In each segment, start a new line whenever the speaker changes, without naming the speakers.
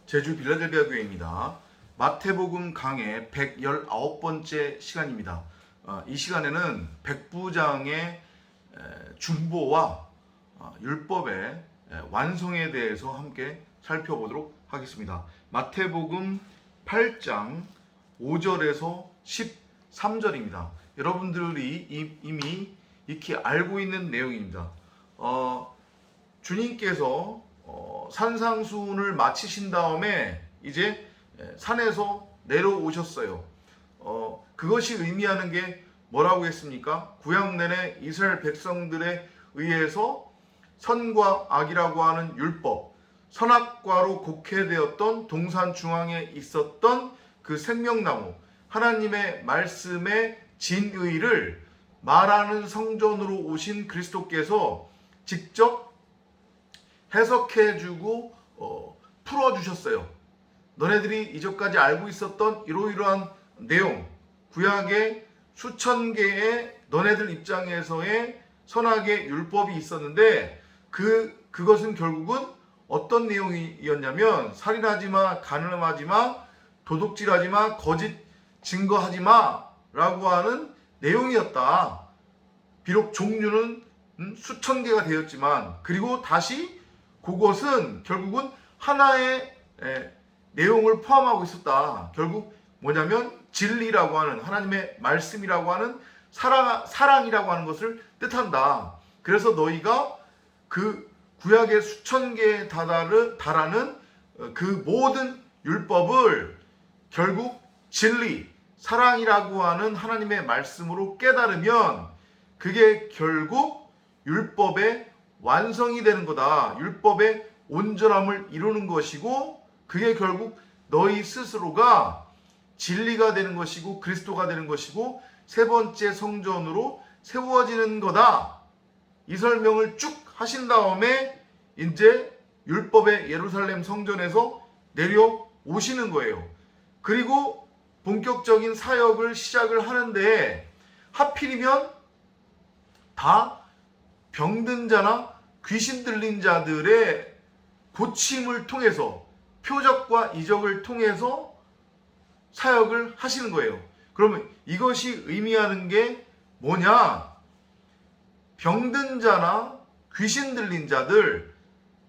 제주 빌라델비아 교회입니다. 마태복음 강의 119번째 시간입니다. 이 시간에는 백부장의 중보와 율법의 완성에 대해서 함께 살펴보도록 하겠습니다. 마태복음 8장 5절에서 13절입니다. 여러분들이 이미 익히 알고 있는 내용입니다. 주님께서 산상수훈을 마치신 다음에 이제 산에서 내려오셨어요. 그것이 의미하는 게 뭐라고 했습니까? 구약 내내 이스라엘 백성들에 의해서 선과 악이라고 하는 율법, 선악과로 곡해되었던 동산 중앙에 있었던 그 생명나무, 하나님의 말씀의 진의를 말하는 성전으로 오신 그리스도께서 직접 해석해주고 풀어주셨어요. 너네들이 이전까지 알고 있었던 이러이러한 내용, 구약의 수천 개의 너네들 입장에서의 선악의 율법이 있었는데 그것은 결국은 어떤 내용이었냐면 살인하지 마, 간음하지 마, 도둑질하지 마, 거짓 증거하지 마 라고 하는 내용이었다. 비록 종류는 수천 개가 되었지만, 그리고 다시 그것은 결국은 하나의 내용을 포함하고 있었다. 결국 뭐냐면 진리라고 하는, 하나님의 말씀이라고 하는 사랑이라고 하는 것을 뜻한다. 그래서 너희가 그 구약의 수천 개에 달하는 그 모든 율법을 결국 진리, 사랑이라고 하는 하나님의 말씀으로 깨달으면 그게 결국 율법의 완성이 되는 거다. 율법의 온전함을 이루는 것이고, 그게 결국 너희 스스로가 진리가 되는 것이고 그리스도가 되는 것이고 세 번째 성전으로 세워지는 거다. 이 설명을 쭉 하신 다음에 이제 율법의 예루살렘 성전에서 내려오시는 거예요. 그리고 본격적인 사역을 시작을 하는데 하필이면 다 병든 자나 귀신 들린 자들의 고침을 통해서, 표적과 이적을 통해서 사역을 하시는 거예요. 그러면 이것이 의미하는 게 뭐냐? 병든 자나 귀신 들린 자들,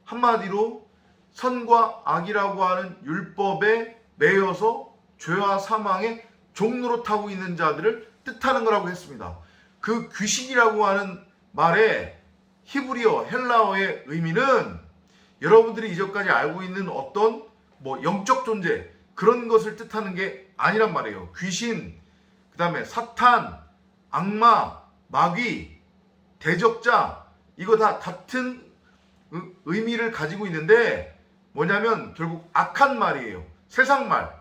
한마디로 선과 악이라고 하는 율법에 매여서 죄와 사망의 종로로 타고 있는 자들을 뜻하는 거라고 했습니다. 그 귀신이라고 하는 말의 히브리어, 헬라어의 의미는 여러분들이 이전까지 알고 있는 어떤 영적 존재, 그런 것을 뜻하는 게 아니란 말이에요. 귀신, 그 다음에 사탄, 악마, 마귀, 대적자, 이거 다 같은 의미를 가지고 있는데 뭐냐면 결국 악한 말이에요. 세상 말,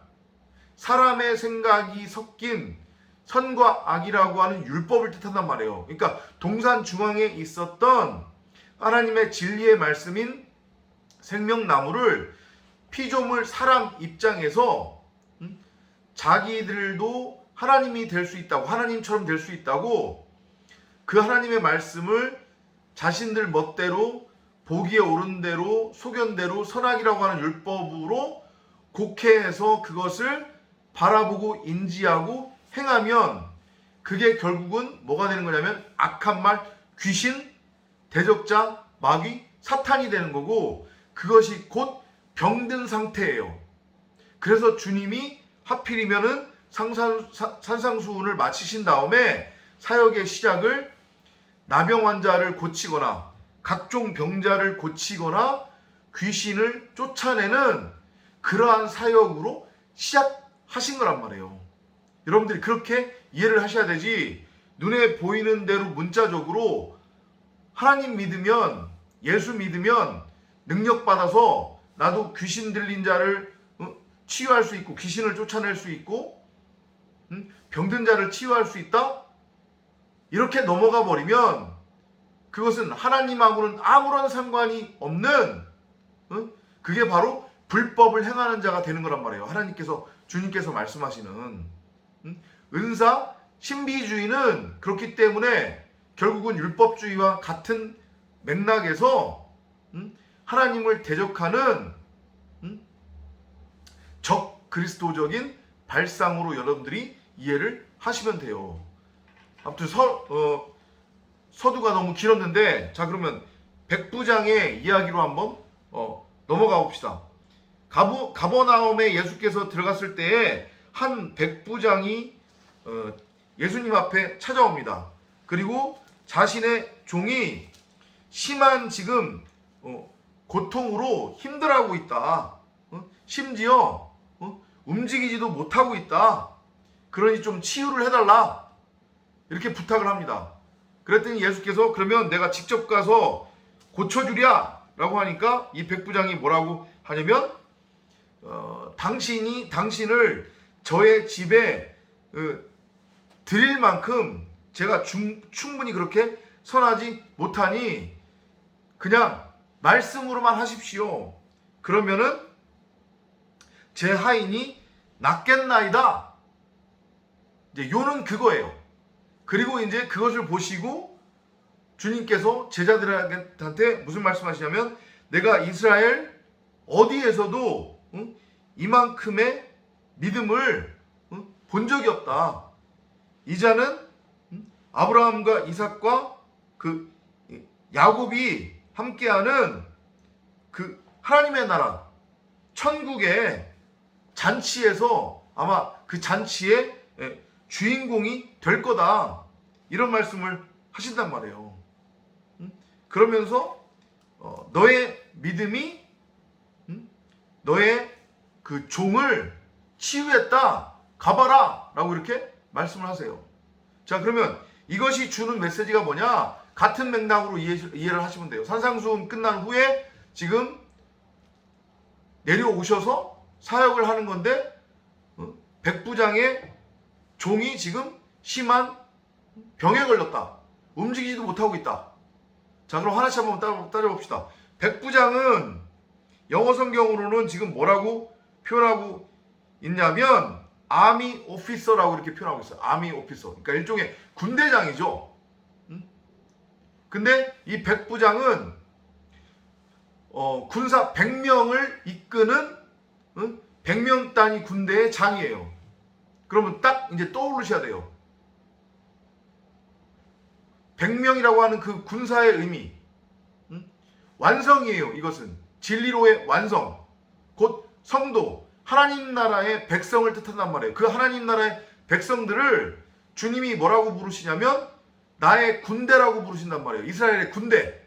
사람의 생각이 섞인 선과 악이라고 하는 율법을 뜻한단 말이에요. 그러니까 동산 중앙에 있었던 하나님의 진리의 말씀인 생명나무를 피조물 사람 입장에서 자기들도 하나님이 될 수 있다고, 하나님처럼 될 수 있다고 그 하나님의 말씀을 자신들 멋대로 보기에 옳은 대로 소견대로 선악이라고 하는 율법으로 곡해해서 그것을 바라보고 인지하고 행하면 그게 결국은 뭐가 되는 거냐면 악한 말, 귀신, 대적자, 마귀, 사탄이 되는 거고, 그것이 곧 병든 상태예요. 그래서 주님이 하필이면은 산상수훈을 마치신 다음에 사역의 시작을 나병 환자를 고치거나 각종 병자를 고치거나 귀신을 쫓아내는 그러한 사역으로 시작하신 거란 말이에요. 여러분들이 그렇게 이해를 하셔야 되지, 눈에 보이는 대로 문자적으로 하나님 믿으면, 예수 믿으면 능력받아서 나도 귀신 들린 자를 치유할 수 있고 귀신을 쫓아낼 수 있고 병든 자를 치유할 수 있다? 이렇게 넘어가 버리면 그것은 하나님하고는 아무런 상관이 없는, 그게 바로 불법을 행하는 자가 되는 거란 말이에요. 하나님께서, 주님께서 말씀하시는 은사, 신비주의는 그렇기 때문에 결국은 율법주의와 같은 맥락에서 하나님을 대적하는 그리스도적인 발상으로 여러분들이 이해를 하시면 돼요. 아무튼 서두가 너무 길었는데, 자 그러면 백부장의 이야기로 한번 넘어가 봅시다. 가버나움에 예수께서 들어갔을 때에 한 백부장이 예수님 앞에 찾아옵니다. 그리고 자신의 종이 심한 지금 고통으로 힘들어하고 있다. 심지어 움직이지도 못하고 있다. 그러니 좀 치유를 해달라. 이렇게 부탁을 합니다. 그랬더니 예수께서 그러면 내가 직접 가서 고쳐주랴 라고 하니까 이 백부장이 뭐라고 하냐면 당신을 저의 집에 드릴 만큼 제가 충분히 그렇게 선하지 못하니 그냥 말씀으로만 하십시오. 그러면은 제 하인이 낫겠나이다. 이제 요는 그거예요. 그리고 이제 그것을 보시고 주님께서 제자들한테 무슨 말씀하시냐면 내가 이스라엘 어디에서도 이만큼의 믿음을 본 적이 없다. 이 자는 아브라함과 이삭과 그 야곱이 함께하는 그 하나님의 나라 천국의 잔치에서 아마 그 잔치의 주인공이 될 거다. 이런 말씀을 하신단 말이에요. 그러면서 너의 믿음이 너의 그 종을 치유했다. 가봐라. 라고 이렇게 말씀을 하세요. 자 그러면 이것이 주는 메시지가 뭐냐? 같은 맥락으로 이해를 하시면 돼요. 산상수훈 끝난 후에 지금 내려오셔서 사역을 하는 건데 백부장의 종이 지금 심한 병에 걸렸다. 움직이지도 못하고 있다. 자 그럼 하나씩 한번 따져봅시다. 백부장은 영어 성경으로는 지금 뭐라고 표현하고 있냐면 아미 오피서라고 이렇게 표현하고 있어요. 아미 오피서. 그러니까 일종의 군대장이죠. 근데 이 백부장은 군사 100명을 이끄는 100명 단위 군대의 장이에요. 그러면 딱 이제 떠오르셔야 돼요. 100명이라고 하는 그 군사의 의미. 완성이에요. 이것은 진리로의 완성. 곧 성도. 하나님 나라의 백성을 뜻한단 말이에요. 그 하나님 나라의 백성들을 주님이 뭐라고 부르시냐면 나의 군대라고 부르신단 말이에요. 이스라엘의 군대.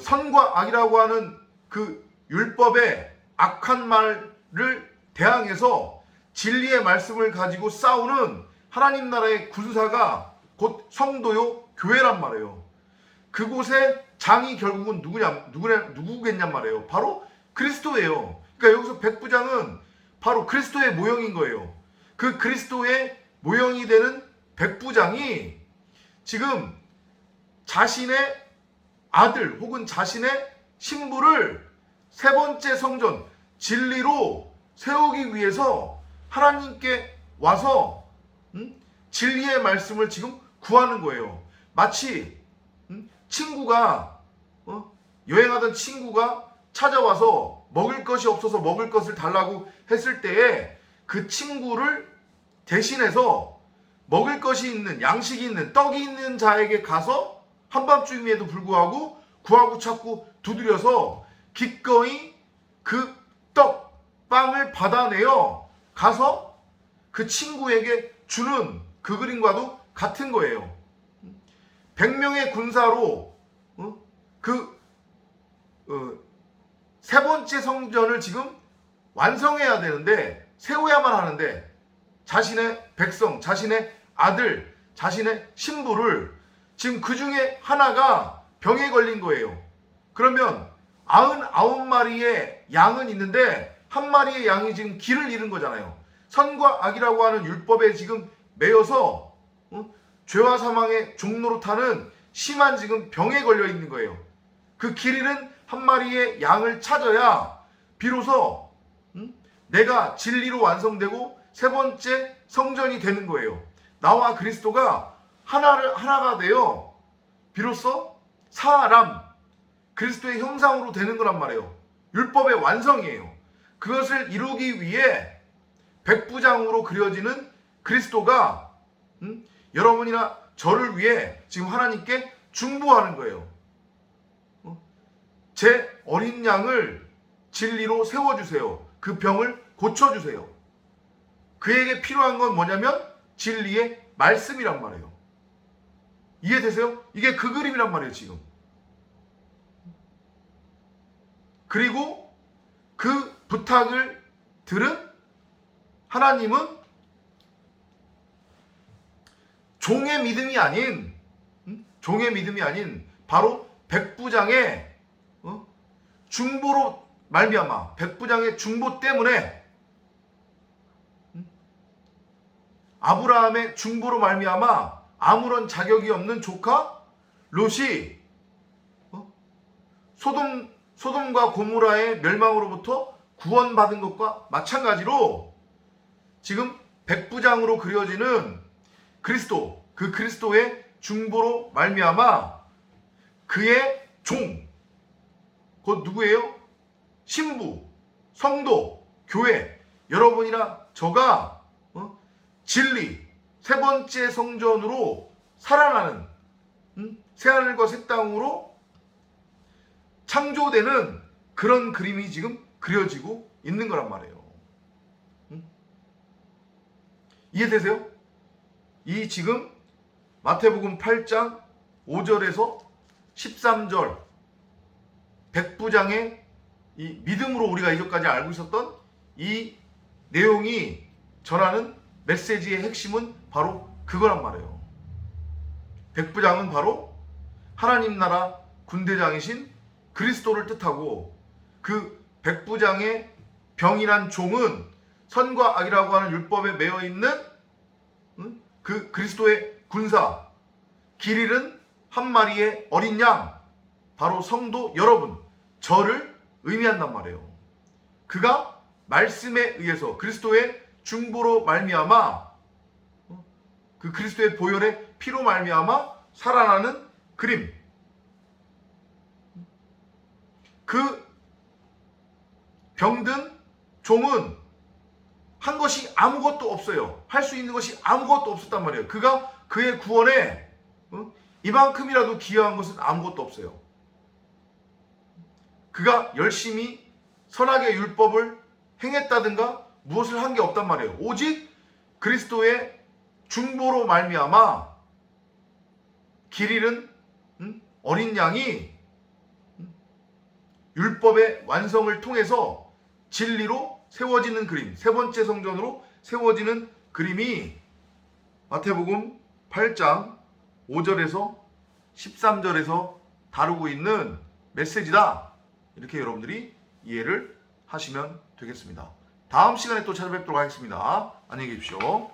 선과 악이라고 하는 그 율법의 악한 말을 대항해서 진리의 말씀을 가지고 싸우는 하나님 나라의 군사가 곧 성도요 교회란 말이에요. 그곳의 장이 결국은 누구겠냔 말이에요. 바로 그리스도예요. 그러니까 여기서 백부장은 바로 그리스도의 모형인 거예요. 그 그리스도의 모형이 되는 백부장이 지금 자신의 아들 혹은 자신의 신부를 세 번째 성전 진리로 세우기 위해서 하나님께 와서 진리의 말씀을 지금 구하는 거예요. 마치 친구가 여행하던 친구가 찾아와서 먹을 것이 없어서 먹을 것을 달라고 했을 때에 그 친구를 대신해서 먹을 것이 있는 양식이 있는 떡이 있는 자에게 가서 한밤중임에도 불구하고 구하고 찾고 두드려서 기꺼이 그 빵을 받아내어 가서 그 친구에게 주는 그 그림과도 같은 거예요. 100명의 군사로 세 번째 성전을 지금 완성해야 되는데 세워야만 하는데 자신의 백성, 자신의 아들, 자신의 신부를 지금 그 중에 하나가 병에 걸린 거예요. 그러면 99마리의 양은 있는데 한 마리의 양이 지금 길을 잃은 거잖아요. 선과 악이라고 하는 율법에 지금 매여서 죄와 사망의 종로로 타는 심한 지금 병에 걸려 있는 거예요. 그 길 잃은 한 마리의 양을 찾아야 비로소 내가 진리로 완성되고 세 번째 성전이 되는 거예요. 나와 그리스도가 하나가 되어 비로소 사람 그리스도의 형상으로 되는 거란 말이에요. 율법의 완성이에요. 그것을 이루기 위해 백부장으로 그려지는 그리스도가 여러분이나 저를 위해 지금 하나님께 중보하는 거예요. 제 어린 양을 진리로 세워주세요. 그 병을 고쳐주세요. 그에게 필요한 건 뭐냐면 진리의 말씀이란 말이에요. 이해되세요? 이게 그 그림이란 말이에요, 지금. 그리고 그 부탁을 들은 하나님은 종의 믿음이 아닌 바로 백부장의 중보로 말미암아, 백부장의 중보 때문에, 아브라함의 중보로 말미암아 아무런 자격이 없는 조카 롯이 소돔과 고모라의 멸망으로부터 구원받은 것과 마찬가지로 지금 백부장으로 그려지는 그리스도, 그 그리스도의 중보로 말미암아 그의 종, 곧 누구예요? 신부, 성도, 교회, 여러분이나 저가 진리, 세 번째 성전으로 살아나는 새하늘과 새 땅으로 창조되는 그런 그림이 지금 그려지고 있는 거란 말이에요. 이해되세요? 이 지금 마태복음 8장 5절에서 13절 백부장의 이 믿음으로 우리가 이전까지 알고 있었던 이 내용이 전하는 메시지의 핵심은 바로 그거란 말이에요. 백부장은 바로 하나님 나라 군대장이신 그리스도를 뜻하고, 그 백부장의 병이란 종은 선과 악이라고 하는 율법에 매여 있는 그 그리스도의 군사, 길 잃은 한 마리의 어린 양, 바로 성도 여러분, 저를 의미한단 말이에요. 그가 말씀에 의해서 그리스도의 중보로 말미암아, 그 그리스도의 보혈의 피로 말미암아 살아나는 그림. 그 병든 종은 한 것이 아무것도 없어요. 할 수 있는 것이 아무것도 없었단 말이에요. 그가 그의 구원에 이만큼이라도 기여한 것은 아무것도 없어요. 그가 열심히 선악의 율법을 행했다든가 무엇을 한 게 없단 말이에요. 오직 그리스도의 중보로 말미암아 길 잃은 어린 양이 율법의 완성을 통해서 진리로 세워지는 그림, 세 번째 성전으로 세워지는 그림이 마태복음 8장 5절에서 13절에서 다루고 있는 메시지다. 이렇게 여러분들이 이해를 하시면 되겠습니다. 다음 시간에 또 찾아뵙도록 하겠습니다. 안녕히 계십시오.